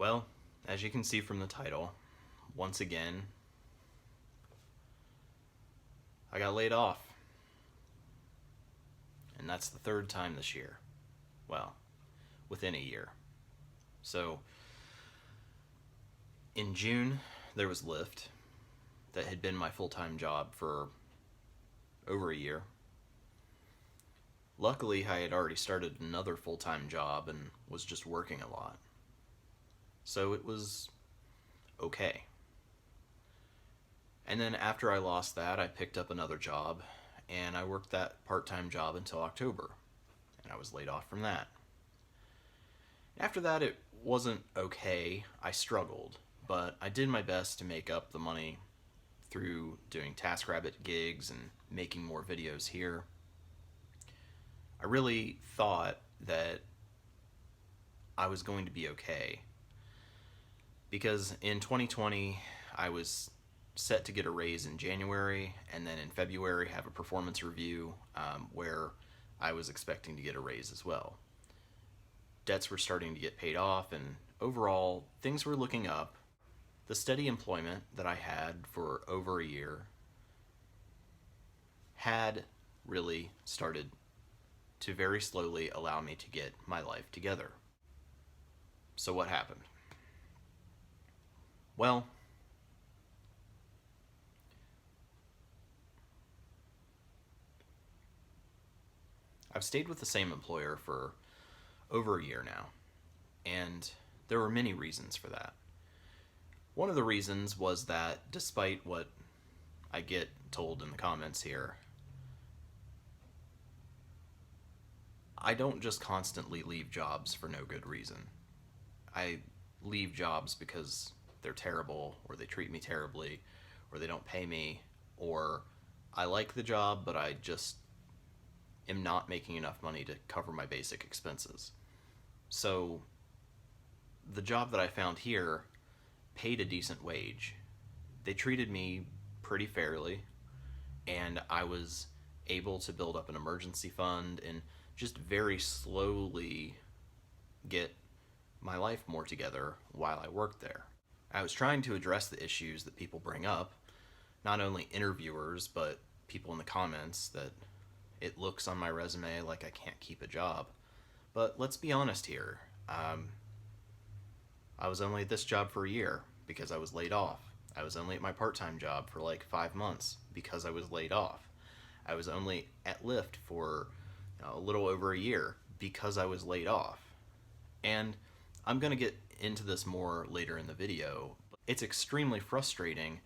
Well, as you can see from the title, once again, I got laid off. And that's the third time this year. Well, within a year. So, in June, there was Lyft that had been my full-time job for over a year. Luckily, I had already started another full-time job and was just working a lot. So it was okay. And then after I lost that, I picked up another job, and I worked that part-time job until October, and I was laid off from that. After that, it wasn't okay. I struggled, but I did my best to make up the money through doing TaskRabbit gigs and making more videos here. I really thought that I was going to be okay, because in 2020, I was set to get a raise in January, and then in February have a performance review where I was expecting to get a raise as well. Debts were starting to get paid off, and overall, things were looking up. The steady employment that I had for over a year had really started to very slowly allow me to get my life together. So what happened? Well, I've stayed with the same employer for over a year now, and there were many reasons for that. One of the reasons was that despite what I get told in the comments here, I don't just constantly leave jobs for no good reason. I leave jobs because they're terrible, or they treat me terribly, or they don't pay me, or I like the job, but I just am not making enough money to cover my basic expenses. So the job that I found here paid a decent wage. They treated me pretty fairly, and I was able to build up an emergency fund and just very slowly get my life more together while I worked there. I was trying to address the issues that people bring up, not only interviewers, but people in the comments, that it looks on my resume like I can't keep a job. But let's be honest here. I was only at this job for a year because I was laid off. I was only at my part-time job for like 5 months because I was laid off. I was only at Lyft for a little over a year because I was laid off. And I'm going to get into this more later in the video. It's extremely frustrating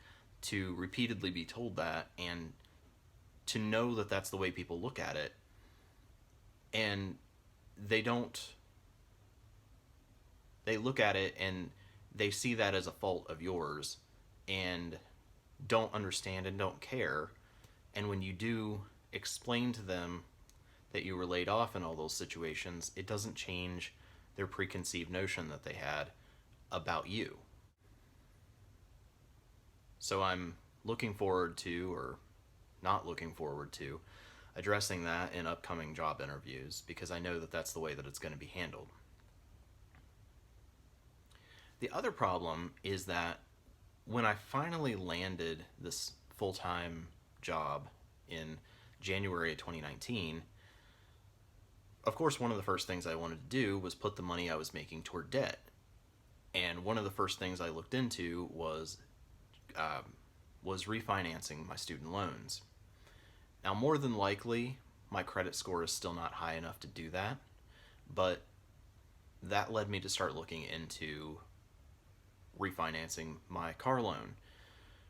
to repeatedly be told that, and to know that that's the way people look at it, and they look at it and they see that as a fault of yours and don't understand and don't care. And when you do explain to them that you were laid off in all those situations, it doesn't change their preconceived notion that they had about you. So I'm looking forward to, or not looking forward to, addressing that in upcoming job interviews, because I know that that's the way that it's going to be handled. The other problem is that when I finally landed this full-time job in January of 2019, of course, one of the first things I wanted to do was put the money I was making toward debt. And one of the first things I looked into was refinancing my student loans. Now, more than likely, my credit score is still not high enough to do that, but that led me to start looking into refinancing my car loan,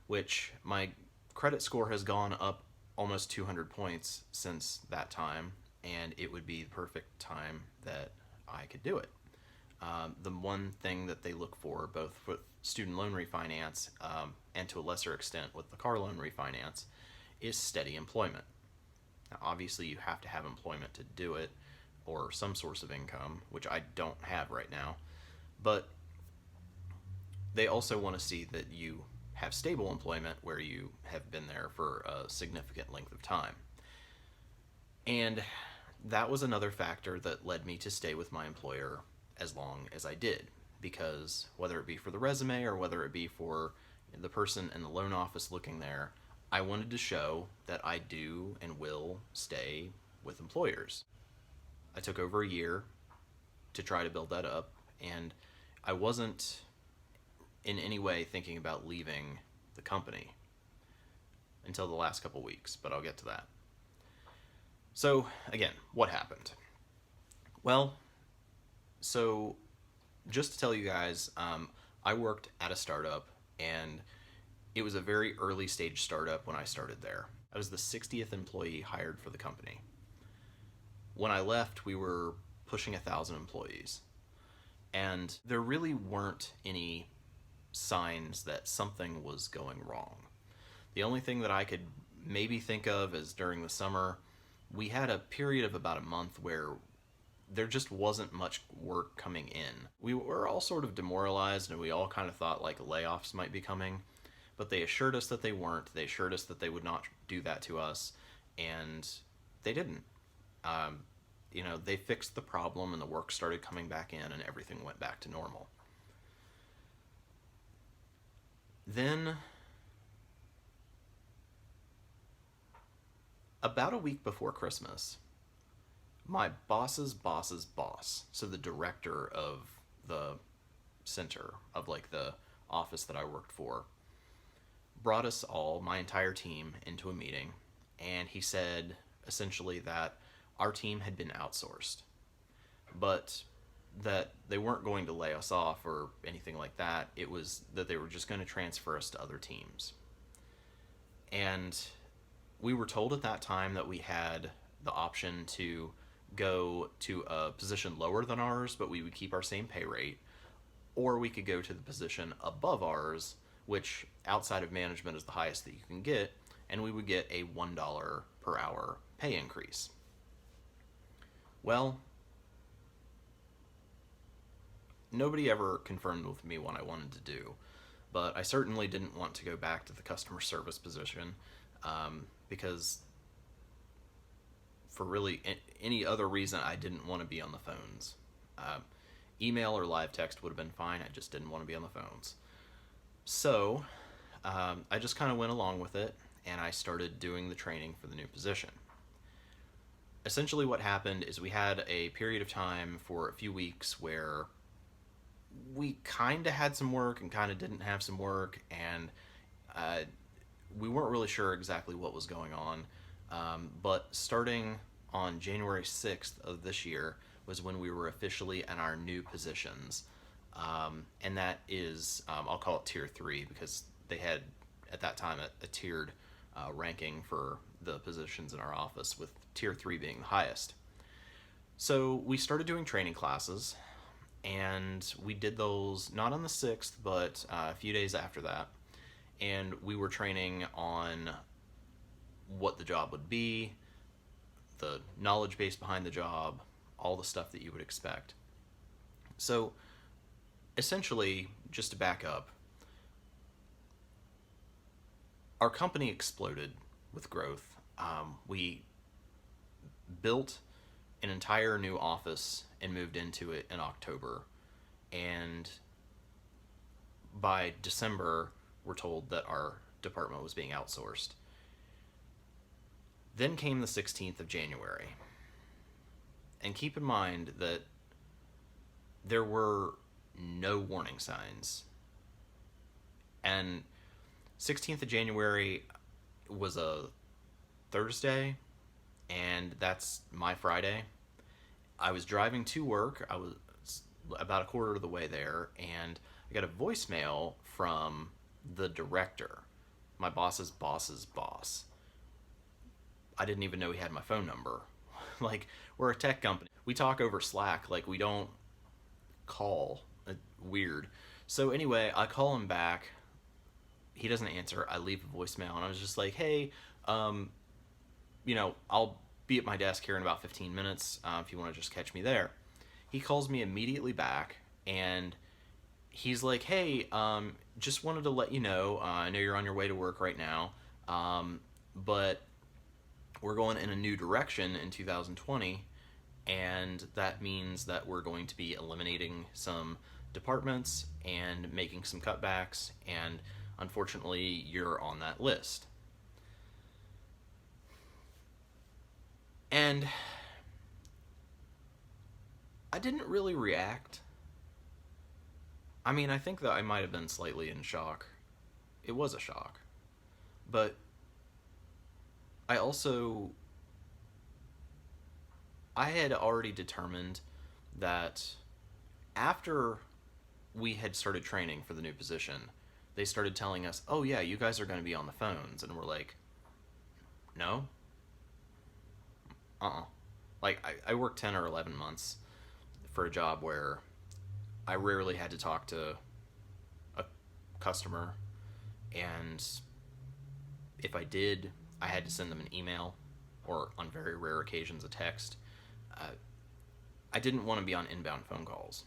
which my credit score has gone up almost 200 points since that time, and it would be the perfect time that I could do it. The one thing that they look for, both with student loan refinance and to a lesser extent with the car loan refinance, is steady employment. Now, obviously, you have to have employment to do it, or some source of income, which I don't have right now, but they also want to see that you have stable employment where you have been there for a significant length of time. And that was another factor that led me to stay with my employer as long as I did. because whether it be for the resume or whether it be for the person in the loan office looking there, I wanted to show that I do and will stay with employers. I took over a year to try to build that up, and I wasn't in any way thinking about leaving the company until the last couple weeks, but I'll get to that. So, again, what happened? Well, so just to tell you guys, I worked at a startup, and it was a very early stage startup when I started there. I was the 60th employee hired for the company. When I left, we were pushing 1,000 employees, and there really weren't any signs that something was going wrong. The only thing that I could maybe think of is during the summer, we had a period of about a month where there just wasn't much work coming in. We were all sort of demoralized, and we all kind of thought like layoffs might be coming, but they assured us that they weren't. They assured us that they would not do that to us, and they didn't. They fixed the problem, and the work started coming back in, and everything went back to normal. Then, about a week before Christmas, my boss's boss's boss, so the director of the center, of like the office that I worked for, brought us all, my entire team, into a meeting, and he said essentially that our team had been outsourced, but that they weren't going to lay us off or anything like that. It was that they were just going to transfer us to other teams. And we were told at that time that we had the option to go to a position lower than ours, but we would keep our same pay rate, or we could go to the position above ours, which outside of management is the highest that you can get, and we would get a $1 per hour pay increase. Well, nobody ever confirmed with me what I wanted to do, but I certainly didn't want to go back to the customer service position, because for really any other reason, I didn't want to be on the phones. Email or live text would have been fine. I just didn't want to be on the phones. So I just kind of went along with it, and I started doing the training for the new position. Essentially what happened is we had a period of time for a few weeks where we kind of had some work and kind of didn't have some work, and we weren't really sure exactly what was going on. But starting on January 6th of this year was when we were officially in our new positions. And that is, I'll call it Tier 3, because they had, at that time, a tiered ranking for the positions in our office, with Tier 3 being the highest. So we started doing training classes, and we did those not on the 6th, but a few days after that. And we were training on what the job would be, the knowledge base behind the job, all the stuff that you would expect. So essentially, just to back up, our company exploded with growth. We built an entire new office and moved into it in October, and by December, we're told that our department was being outsourced. Then came the 16th of January. And keep in mind that there were no warning signs. And 16th of January was a Thursday, and that's my Friday. I was driving to work. I was about a quarter of the way there, and I got a voicemail from the director, my boss's boss's boss. I didn't even know he had my phone number. Like, we're a tech company. We talk over Slack, like we don't call. Weird. So anyway, I call him back. He doesn't answer. I leave a voicemail, and I was just like, hey, I'll be at my desk here in about 15 minutes if you want to just catch me there. He calls me immediately back, and he's like, hey, just wanted to let you know, I know you're on your way to work right now, but we're going in a new direction in 2020, and that means that we're going to be eliminating some departments and making some cutbacks, and unfortunately, you're on that list. And I didn't really react. I mean, I think that I might have been slightly in shock. It was a shock. But I also, I had already determined that after we had started training for the new position, they started telling us, oh yeah, you guys are going to be on the phones. And we're like, no. Like, I worked 10 or 11 months for a job where I rarely had to talk to a customer, and if I did, I had to send them an email or, on very rare occasions, a text. Uh, I didn't want to be on inbound phone calls.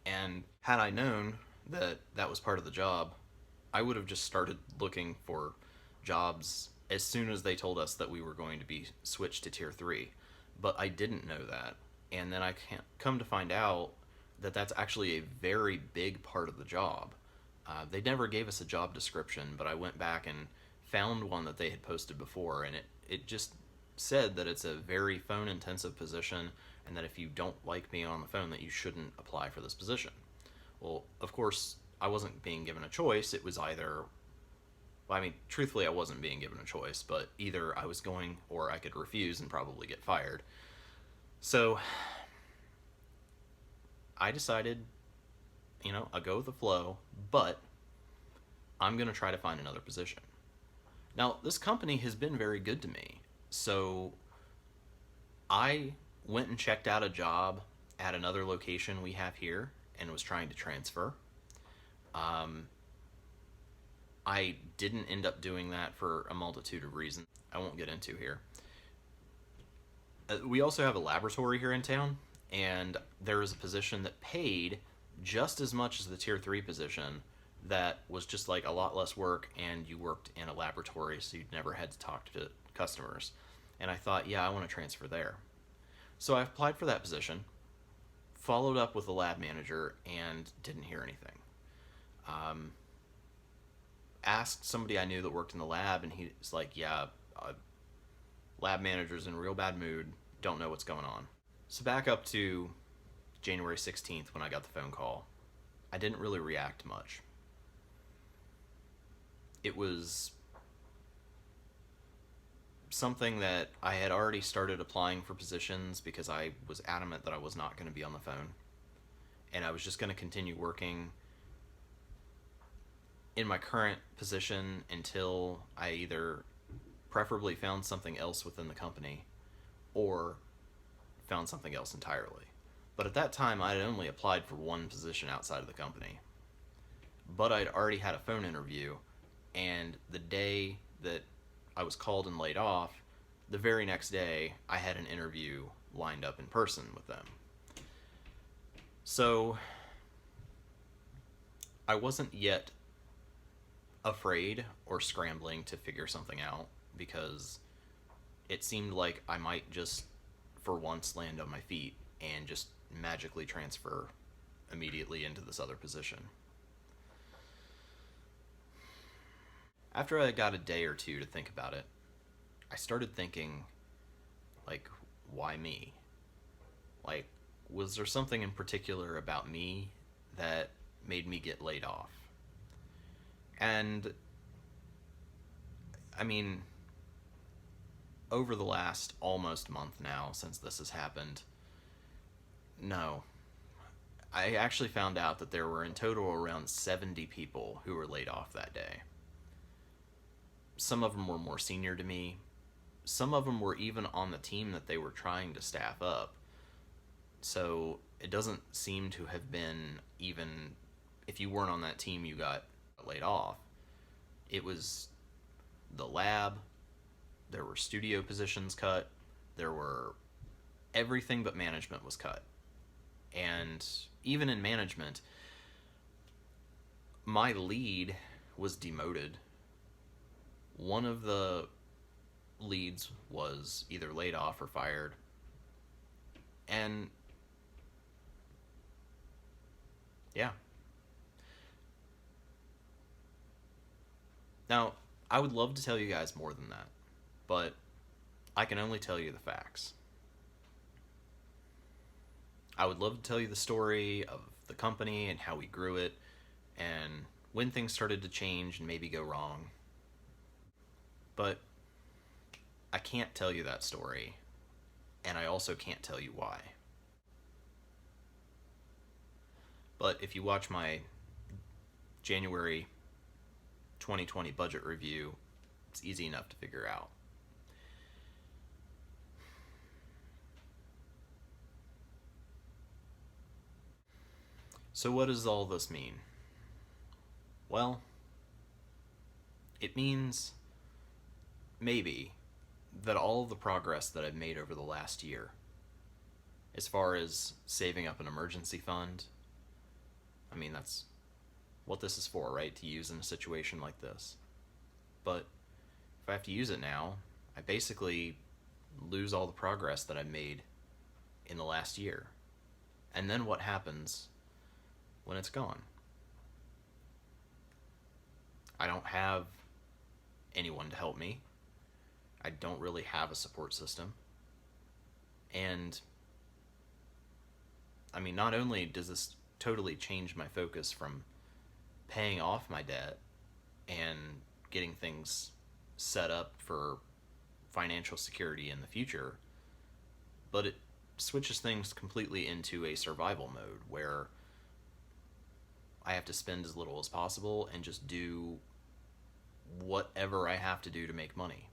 And had I known that that was part of the job, I would have just started looking for jobs as soon as they told us that we were going to be switched to tier 3. But I didn't know that. And then I can't come to find out that that's actually a very big part of the job. They never gave us a job description, but I went back and found one that they had posted before, and it just said that it's a very phone intensive position, and that if you don't like being on the phone, that you shouldn't apply for this position. Well, of course, I wasn't being given a choice. It was either, well, I mean, truthfully, I wasn't being given a choice, but either I was going or I could refuse and probably get fired. So I decided, I'll go with the flow, but I'm going to try to find another position. Now, this company has been very good to me, so I went and checked out a job at another location we have here and was trying to transfer. I didn't end up doing that for a multitude of reasons I won't get into here. We also have a laboratory here in town, and there was a position that paid just as much as the tier 3 position, that was just like a lot less work, and you worked in a laboratory, so you never had to talk to customers. And I thought, yeah, I want to transfer there. So I applied for that position, followed up with the lab manager, and didn't hear anything. Asked somebody I knew that worked in the lab, and he's like, yeah, lab manager's in a real bad mood, don't know what's going on. So back up to January 16th when I got the phone call. I didn't really react much. It was something that I had already started applying for positions because I was adamant that I was not going to be on the phone. And I was just going to continue working in my current position until I either preferably found something else within the company or found something else entirely. But at that time, I had only applied for one position outside of the company. But I'd already had a phone interview, and the day that I was called and laid off, the very next day, I had an interview lined up in person with them. So I wasn't yet afraid or scrambling to figure something out, because it seemed like I might just, for once, land on my feet and just magically transfer immediately into this other position. After I got a day or two to think about it, I started thinking, like, why me? Like, was there something in particular about me that made me get laid off? And, I mean, over the last almost month now since this has happened, no. I actually found out that there were in total around 70 people who were laid off that day. Some of them were more senior to me. Some of them were even on the team that they were trying to staff up. So it doesn't seem to have been even, if you weren't on that team, you got laid off. It was the lab, there were studio positions cut, there were everything but management was cut. And even in management, my lead was demoted. One of the leads was either laid off or fired. And Yeah. Now, I would love to tell you guys more than that, but I can only tell you the facts. I would love to tell you the story of the company and how we grew it and when things started to change and maybe go wrong. But I can't tell you that story, and I also can't tell you why. But if you watch my January 2020 budget review, it's easy enough to figure out. So, what does all this mean? Well, it means maybe that all of the progress that I've made over the last year, as far as saving up an emergency fund, I mean, that's what this is for, right? To use in a situation like this. But if I have to use it now, I basically lose all the progress that I've made in the last year. And then what happens when it's gone? I don't have anyone to help me. I don't really have a support system. And I mean, not only does this totally change my focus from paying off my debt and getting things set up for financial security in the future, but it switches things completely into a survival mode where I have to spend as little as possible and just do whatever I have to do to make money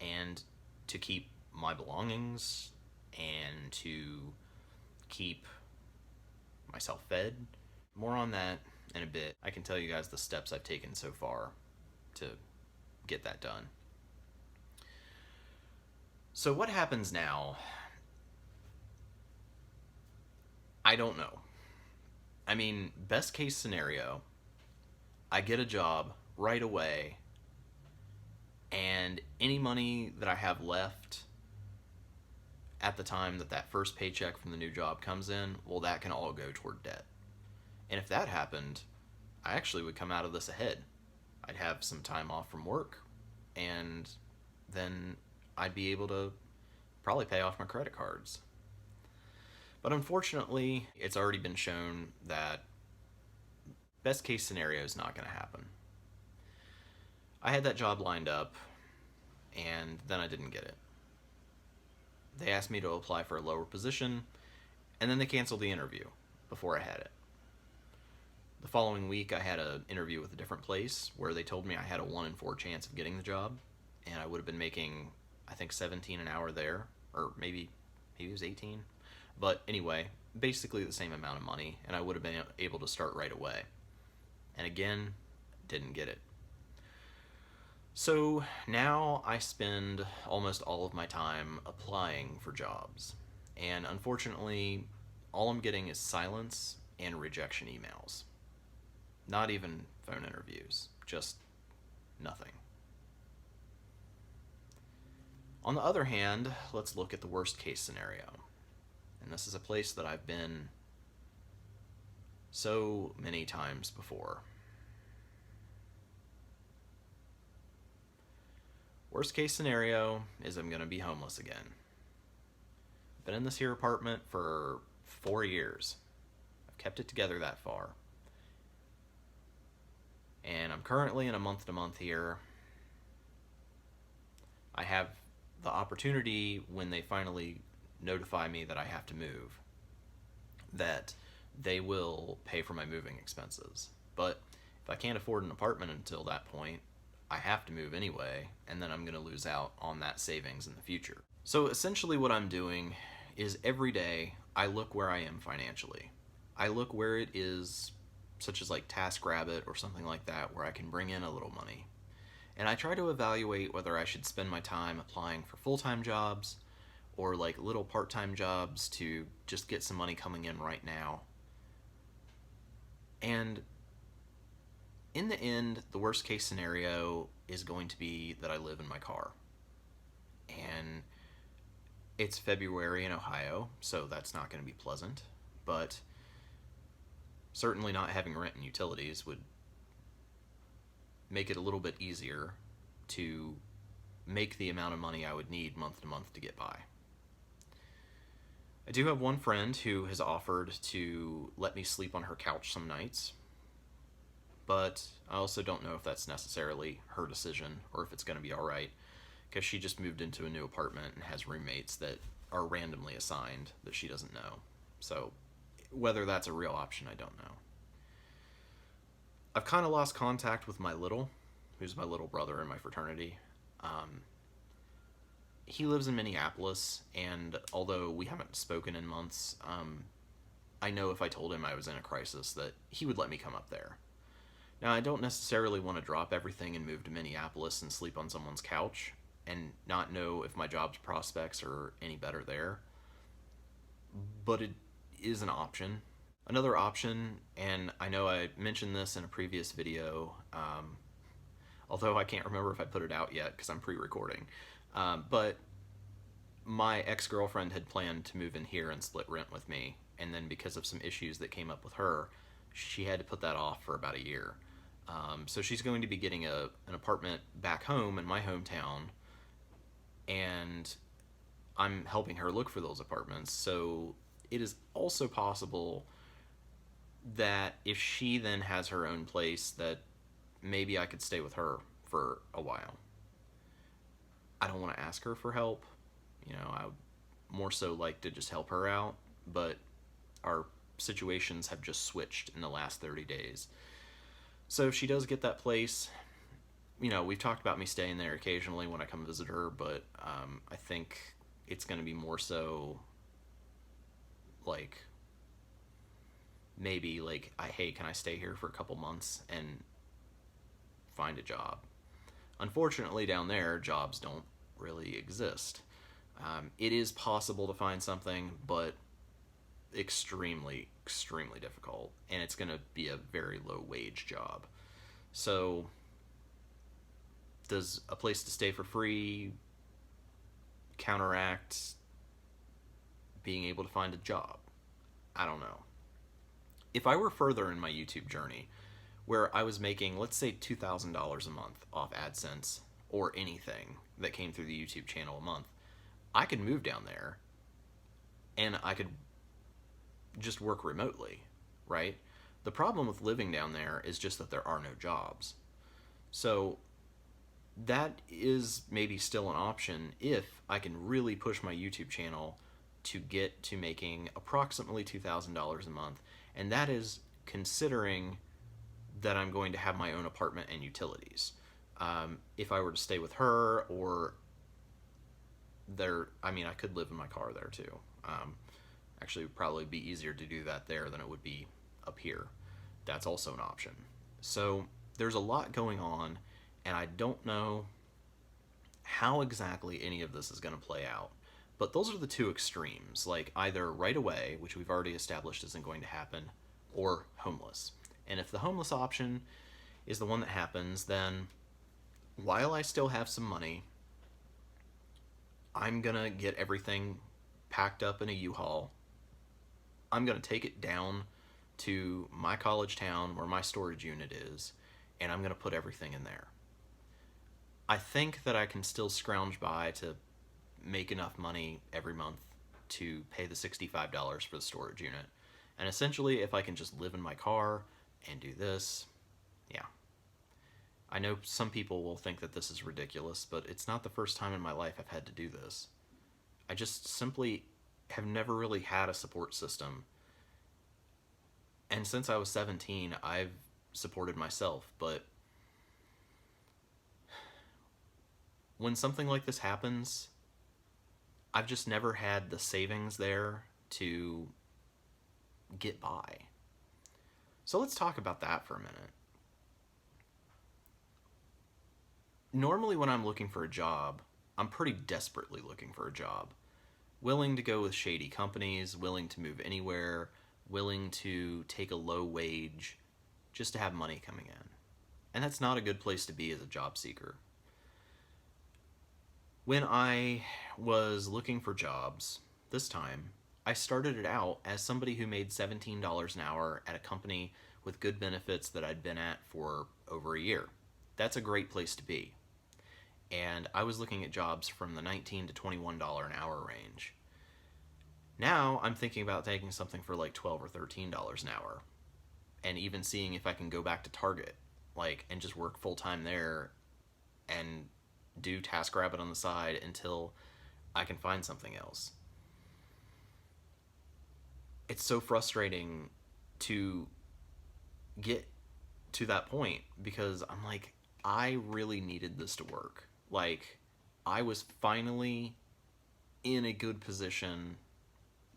and to keep my belongings and to keep myself fed. More on that in a bit. I can tell you guys the steps I've taken so far to get that done. So what happens now? I don't know. I mean, best case scenario, I get a job right away, and any money that I have left at the time that that first paycheck from the new job comes in, well, that can all go toward debt. And if that happened, I actually would come out of this ahead. I'd have some time off from work, and then I'd be able to probably pay off my credit cards. But unfortunately, it's already been shown that best case scenario is not going to happen. I had that job lined up, and then I didn't get it. They asked me to apply for a lower position, and then they canceled the interview before I had it. The following week, I had an interview with a different place where they told me I had a 1 in 4 chance of getting the job, and I would have been making, I think, $17 an hour there, or maybe it was 18. But anyway, basically the same amount of money, and I would have been able to start right away. And again, didn't get it. So now I spend almost all of my time applying for jobs. And unfortunately, all I'm getting is silence and rejection emails. Not even phone interviews, just nothing. On the other hand, let's look at the worst case scenario. And this is a place that I've been so many times before. Worst case scenario is I'm going to be homeless again. I've been in this here apartment for 4 years. I've kept it together that far. And I'm currently in a month-to-month here. I have the opportunity when they finally notify me that I have to move, that they will pay for my moving expenses. But if I can't afford an apartment until that point, I have to move anyway, and then I'm going to lose out on that savings in the future. So essentially what I'm doing is every day I look where I am financially. I look where it is, such as like TaskRabbit or something like that, where I can bring in a little money. And I try to evaluate whether I should spend my time applying for full-time jobs or like little part-time jobs to just get some money coming in right now. And in the end, the worst case scenario is going to be that I live in my car. And it's February in Ohio, so that's not going to be pleasant. But Certainly not having rent and utilities would make it a little bit easier to make the amount of money I would need month to month to get by. I do have one friend who has offered to let me sleep on her couch some nights, but I also don't know if that's necessarily her decision or if it's going to be alright, because she just moved into a new apartment and has roommates that are randomly assigned that she doesn't know. So whether that's a real option, I don't know. I've kind of lost contact with my little, who's my little brother in my fraternity. He lives in Minneapolis, and although we haven't spoken in months, I know if I told him I was in a crisis that he would let me come up there. Now, I don't necessarily want to drop everything and move to Minneapolis and sleep on someone's couch and not know if my job's prospects are any better there, but it is an option. Another option, and I know I mentioned this in a previous video, although I can't remember if I put it out yet because I'm pre-recording, but my ex-girlfriend had planned to move in here and split rent with me, and then because of some issues that came up with her, she had to put that off for about a year. So she's going to be getting an apartment back home in my hometown, and I'm helping her look for those apartments. So it is also possible that if she then has her own place, that maybe I could stay with her for a while. I don't want to ask her for help. I would more so like to just help her out, but our situations have just switched in the last 30 days. So if she does get that place, we've talked about me staying there occasionally when I come visit her, but I think it's going to be more so like maybe like, hey, can I stay here for a couple months and find a job? Unfortunately, down there, jobs don't really exist. It is possible to find something, but extremely, extremely difficult, and it's going to be a very low wage job. So does a place to stay for free counteract being able to find a job? I don't know. If I were further in my YouTube journey, where I was making, let's say, $2,000 a month off AdSense or anything that came through the YouTube channel a month, I could move down there and I could just work remotely, right? The problem with living down there is just that there are no jobs. So that is maybe still an option if I can really push my YouTube channel to get to making approximately $2,000 a month. And that is considering that I'm going to have my own apartment and utilities. If I were to stay with her, or I could live in my car there too. Actually, it would probably be easier to do that there than it would be up here. That's also an option. So there's a lot going on, and I don't know how exactly any of this is going to play out. But those are the two extremes, like either right away, which we've already established isn't going to happen, or homeless. And if the homeless option is the one that happens, then while I still have some money, I'm going to get everything packed up in a U-Haul. I'm going to take it down to my college town where my storage unit is, and I'm going to put everything in there. I think that I can still scrounge by to make enough money every month to pay the $65 for the storage unit. And essentially, if I can just live in my car and do this, yeah. I know some people will think that this is ridiculous, but it's not the first time in my life I've had to do this. I just simply have never really had a support system. And since I was 17, I've supported myself, but when something like this happens, I've just never had the savings there to get by. So let's talk about that for a minute. Normally when I'm looking for a job, I'm pretty desperately looking for a job. Willing to go with shady companies, willing to move anywhere, willing to take a low wage just to have money coming in. And that's not a good place to be as a job seeker. When I was looking for jobs this time, I started it out as somebody who made $17 an hour at a company with good benefits that I'd been at for over a year. That's a great place to be. And I was looking at jobs from the $19 to $21 an hour range. Now I'm thinking about taking something for like $12 or $13 an hour, and even seeing if I can go back to Target, like, and just work full time there and do TaskRabbit on the side until I can find something else. It's so frustrating to get to that point because I'm like, I really needed this to work. Like, I was finally in a good position,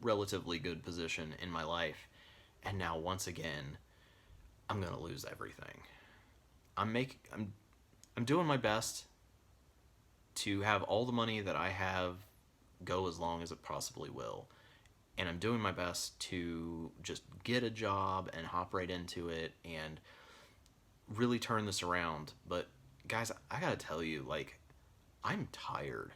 relatively good position in my life, and now once again, I'm gonna lose everything. I'm doing my best to have all the money that I have go as long as it possibly will. And I'm doing my best to just get a job and hop right into it and really turn this around. But guys, I gotta tell you, like, I'm tired.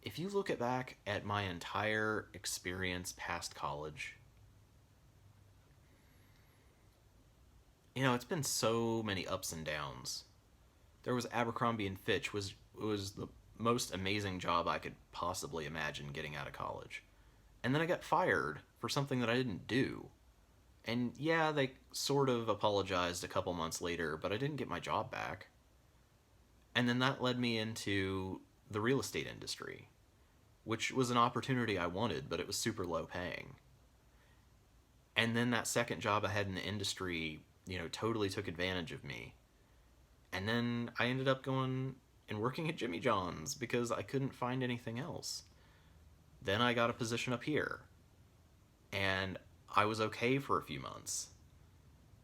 If you look back at my entire experience past college, it's been so many ups and downs. There was Abercrombie and Fitch, was the most amazing job I could possibly imagine getting out of college. And then I got fired for something that I didn't do. And yeah, they sort of apologized a couple months later, but I didn't get my job back. And then that led me into the real estate industry, which was an opportunity I wanted, but it was super low paying. And then that second job I had in the industry, totally took advantage of me. And then I ended up going and working at Jimmy John's because I couldn't find anything else. Then I got a position up here. And I was okay for a few months.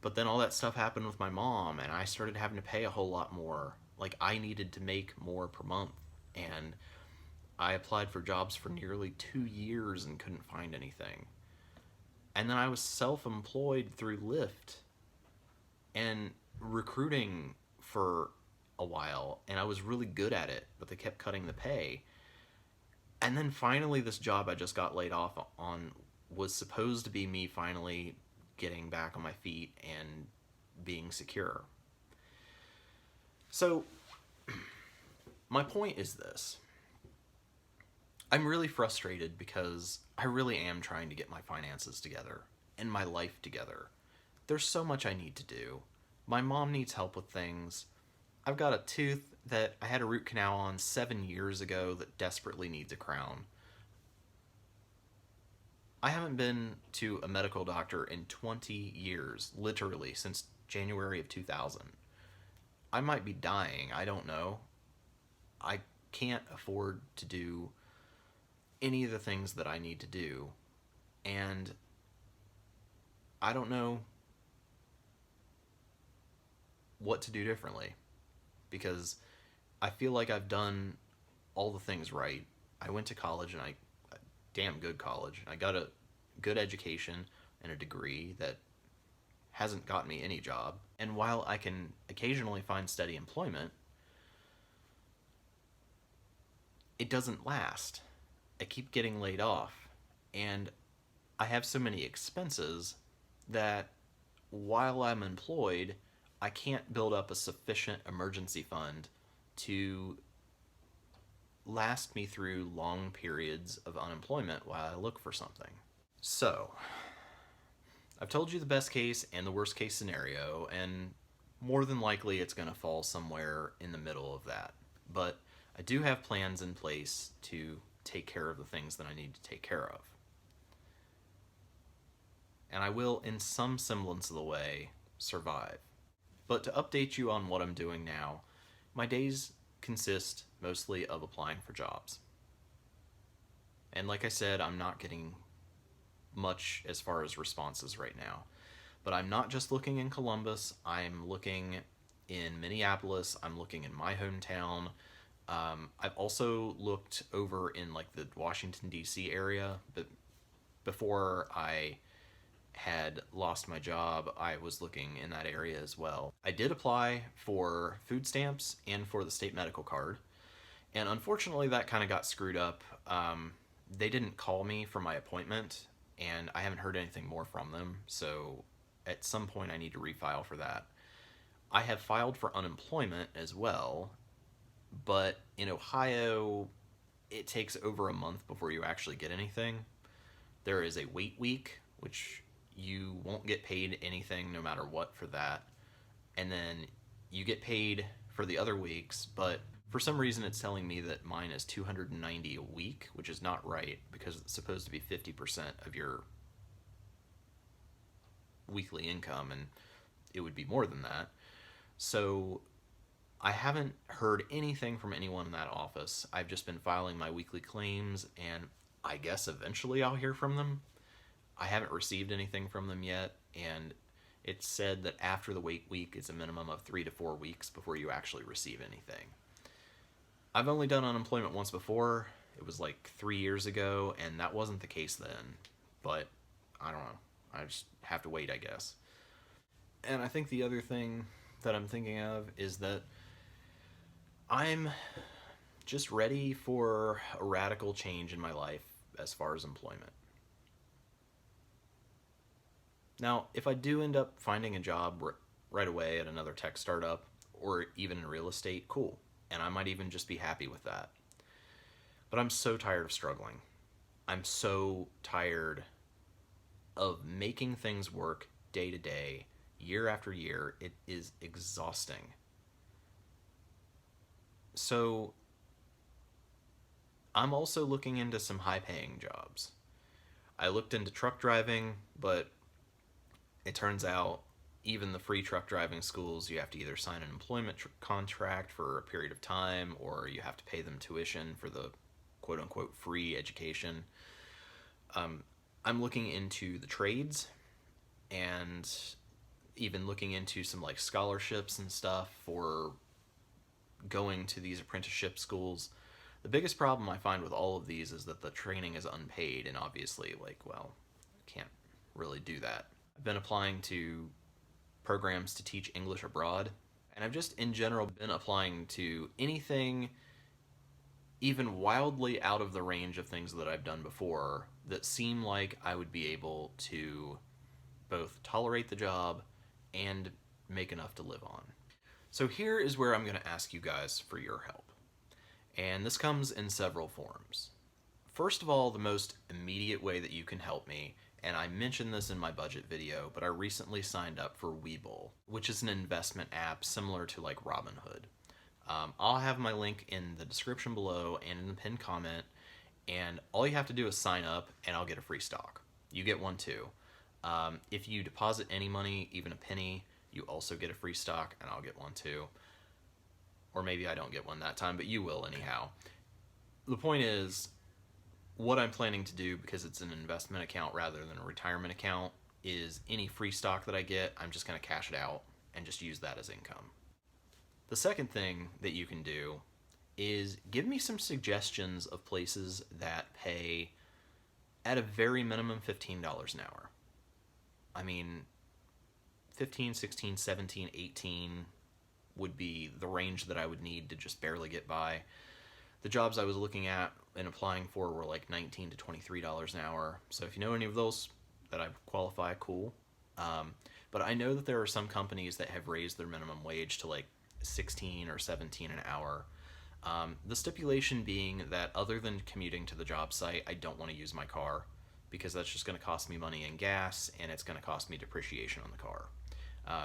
But then all that stuff happened with my mom, and I started having to pay a whole lot more. Like, I needed to make more per month. And I applied for jobs for nearly 2 years and couldn't find anything. And then I was self-employed through Lyft and recruiting for a while, and I was really good at it, but they kept cutting the pay. And then finally this job I just got laid off on was supposed to be me finally getting back on my feet and being secure. So my point is this. I'm really frustrated because I really am trying to get my finances together and my life together. There's so much I need to do. My mom needs help with things. I've got a tooth that I had a root canal on 7 years ago that desperately needs a crown. I haven't been to a medical doctor in 20 years, literally, since January of 2000. I might be dying, I don't know. I can't afford to do any of the things that I need to do, and I don't know what to do differently, because I feel like I've done all the things right. I went to college, and a damn good college. I got a good education and a degree that hasn't gotten me any job. And while I can occasionally find steady employment, it doesn't last. I keep getting laid off, and I have so many expenses that while I'm employed, I can't build up a sufficient emergency fund to last me through long periods of unemployment while I look for something. So, I've told you the best case and the worst case scenario, and more than likely it's going to fall somewhere in the middle of that. But I do have plans in place to take care of the things that I need to take care of. And I will, in some semblance of the way, survive. But to update you on what I'm doing now, my days consist mostly of applying for jobs. And like I said, I'm not getting much as far as responses right now. But I'm not just looking in Columbus, I'm looking in Minneapolis, I'm looking in my hometown. I've also looked over in like the Washington, D.C. area, but before I had lost my job, I was looking in that area as well. I did apply for food stamps and for the state medical card, and unfortunately that kind of got screwed up. they didn't call me for my appointment, and I haven't heard anything more from them. So at some point, I need to refile for that. I have filed for unemployment as well, but in Ohio, it takes over a month before you actually get anything. There is a wait week, which you won't get paid anything no matter what for that. And then you get paid for the other weeks, but for some reason it's telling me that mine is 290 a week, which is not right because it's supposed to be 50% of your weekly income, and it would be more than that. So I haven't heard anything from anyone in that office. I've just been filing my weekly claims, and I guess eventually I'll hear from them. I haven't received anything from them yet, and it said that after the wait week, it's a minimum of 3 to 4 weeks before you actually receive anything. I've only done unemployment once before. It was like 3 years ago, and that wasn't the case then. But I don't know. I just have to wait, I guess. And I think the other thing that I'm thinking of is that I'm just ready for a radical change in my life as far as employment. Now, if I do end up finding a job right away at another tech startup or even in real estate, cool. And I might even just be happy with that. But I'm so tired of struggling. I'm so tired of making things work day to day, year after year. It is exhausting. So I'm also looking into some high paying jobs. I looked into truck driving, but it turns out even the free truck driving schools, you have to either sign an employment contract for a period of time or you have to pay them tuition for the quote unquote free education. I'm looking into the trades and even looking into some like scholarships and stuff for going to these apprenticeship schools. The biggest problem I find with all of these is that the training is unpaid, and obviously, like, well, can't really do that. I've been applying to programs to teach English abroad, and I've just in general been applying to anything even wildly out of the range of things that I've done before that seem like I would be able to both tolerate the job and make enough to live on. So here is where I'm going to ask you guys for your help. And this comes in several forms. First of all, the most immediate way that you can help me, and I mentioned this in my budget video, but I recently signed up for Webull, which is an investment app similar to like Robinhood. I'll have my link in the description below and in the pinned comment, and all you have to do is sign up and I'll get a free stock. You get one too. If you deposit any money, even a penny, you also get a free stock and I'll get one too. Or maybe I don't get one that time, but you will anyhow. The point is, what I'm planning to do, because it's an investment account rather than a retirement account, is any free stock that I get, I'm just going to cash it out and just use that as income. The second thing that you can do is give me some suggestions of places that pay at a very minimum $15 an hour. I mean, 15, 16, 17, 18 would be the range that I would need to just barely get by. The jobs I was looking at and applying for were like $19 to $23 an hour. So if you know any of those that I qualify, cool. But I know that there are some companies that have raised their minimum wage to like 16 or 17 an hour. The stipulation being that other than commuting to the job site, I don't want to use my car because that's just going to cost me money in gas and it's going to cost me depreciation on the car.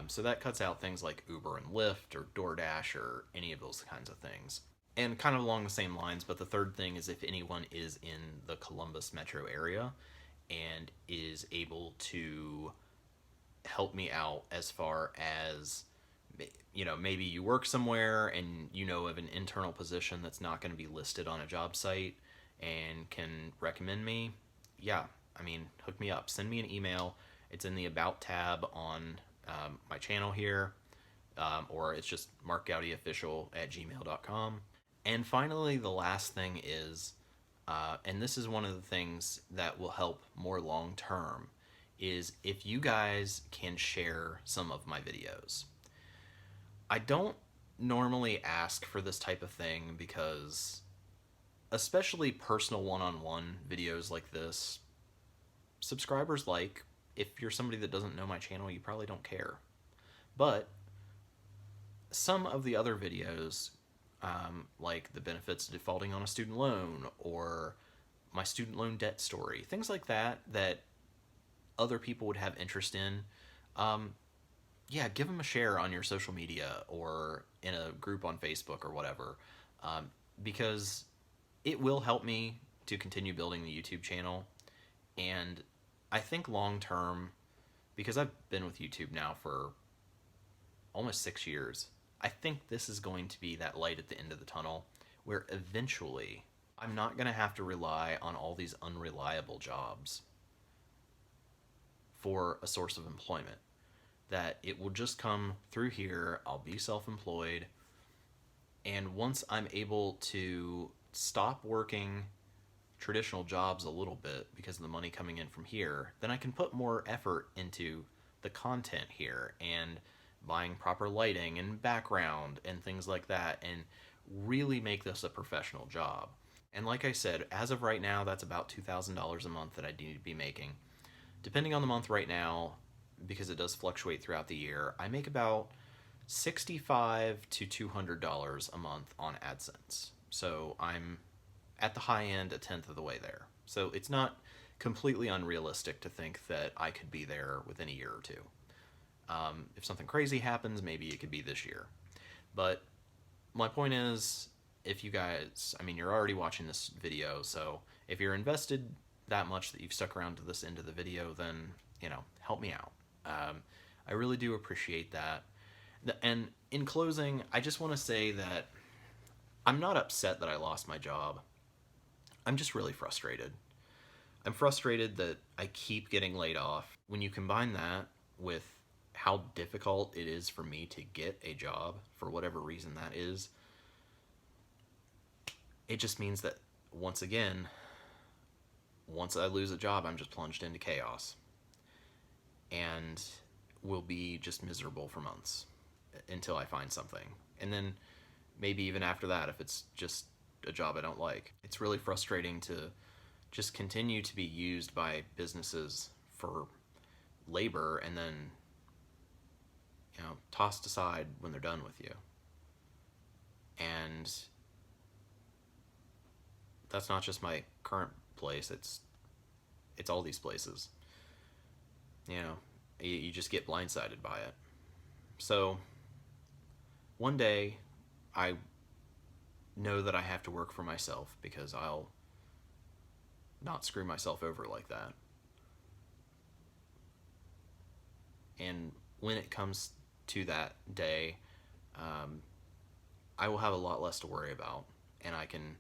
So that cuts out things like Uber and Lyft or DoorDash or any of those kinds of things. And kind of along the same lines, but the third thing is if anyone is in the Columbus metro area and is able to help me out as far as, you know, maybe you work somewhere and you know of an internal position that's not going to be listed on a job site and can recommend me, yeah, I mean, hook me up. Send me an email. It's in the About tab on my channel here, or it's just markgoudyofficial@gmail.com. And finally, the last thing is, and this is one of the things that will help more long term, is if you guys can share some of my videos. I don't normally ask for this type of thing because especially personal one-on-one videos like this, subscribers like. If you're somebody that doesn't know my channel, you probably don't care. But some of the other videos, like the benefits of defaulting on a student loan or my student loan debt story, things like that, that other people would have interest in, yeah, give them a share on your social media or in a group on Facebook or whatever, because it will help me to continue building the YouTube channel. And I think long term, because I've been with YouTube now for almost 6 years, I think this is going to be that light at the end of the tunnel where eventually I'm not going to have to rely on all these unreliable jobs for a source of employment. That it will just come through here, I'll be self-employed, and once I'm able to stop working traditional jobs a little bit because of the money coming in from here, then I can put more effort into the content here and buying proper lighting and background and things like that, and really make this a professional job. And like I said, as of right now, that's about $2,000 a month that I need to be making. Depending on the month right now, because it does fluctuate throughout the year, I make about $65 to $200 a month on AdSense. So I'm at the high end, a tenth of the way there. So it's not completely unrealistic to think that I could be there within a year or two. If something crazy happens, maybe it could be this year. But my point is, if you guys, I mean, you're already watching this video, so if you're invested that much that you've stuck around to this end of the video, then, help me out. I really do appreciate that. And in closing, I just want to say that I'm not upset that I lost my job. I'm just really frustrated. I'm frustrated that I keep getting laid off. When you combine that with how difficult it is for me to get a job, for whatever reason that is, it just means that, once again, once I lose a job, I'm just plunged into chaos. And will be just miserable for months until I find something. And then maybe even after that, if it's just a job I don't like. It's really frustrating to just continue to be used by businesses for labor and then, tossed aside when they're done with you. And that's not just my current place, it's all these places. You just get blindsided by it. So one day I know that I have to work for myself, because I'll not screw myself over like that. And when it comes to that day, I will have a lot less to worry about, and I can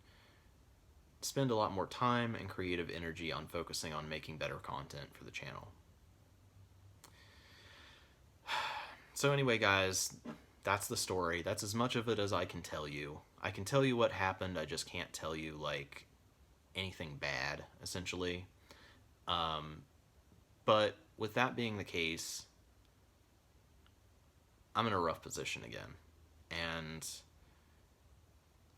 spend a lot more time and creative energy on focusing on making better content for the channel. So anyway, guys, that's the story. That's as much of it as I can tell you. I can tell you what happened, I just can't tell you, anything bad, essentially. But with that being the case, I'm in a rough position again. And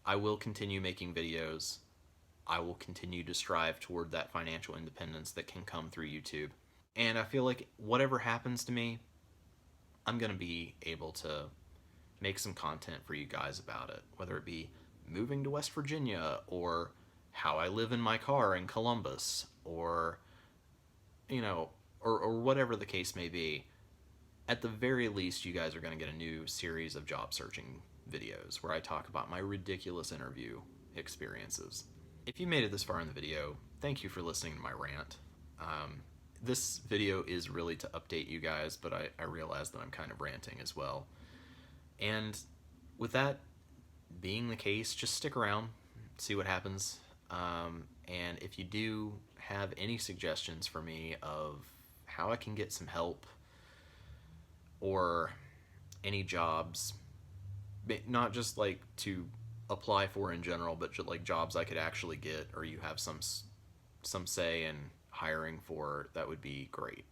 I will continue making videos. I will continue to strive toward that financial independence that can come through YouTube. And I feel like whatever happens to me, I'm going to be able to make some content for you guys about it, whether it be moving to West Virginia, or how I live in my car in Columbus, or, or whatever the case may be. At the very least, you guys are going to get a new series of job searching videos where I talk about my ridiculous interview experiences. If you made it this far in the video, thank you for listening to my rant. This video is really to update you guys, but I realize that I'm kind of ranting as well. And with that being the case, just stick around, see what happens. And if you do have any suggestions for me of how I can get some help, or any jobs, not just to apply for in general, but just jobs I could actually get, or you have some say in hiring for, that would be great.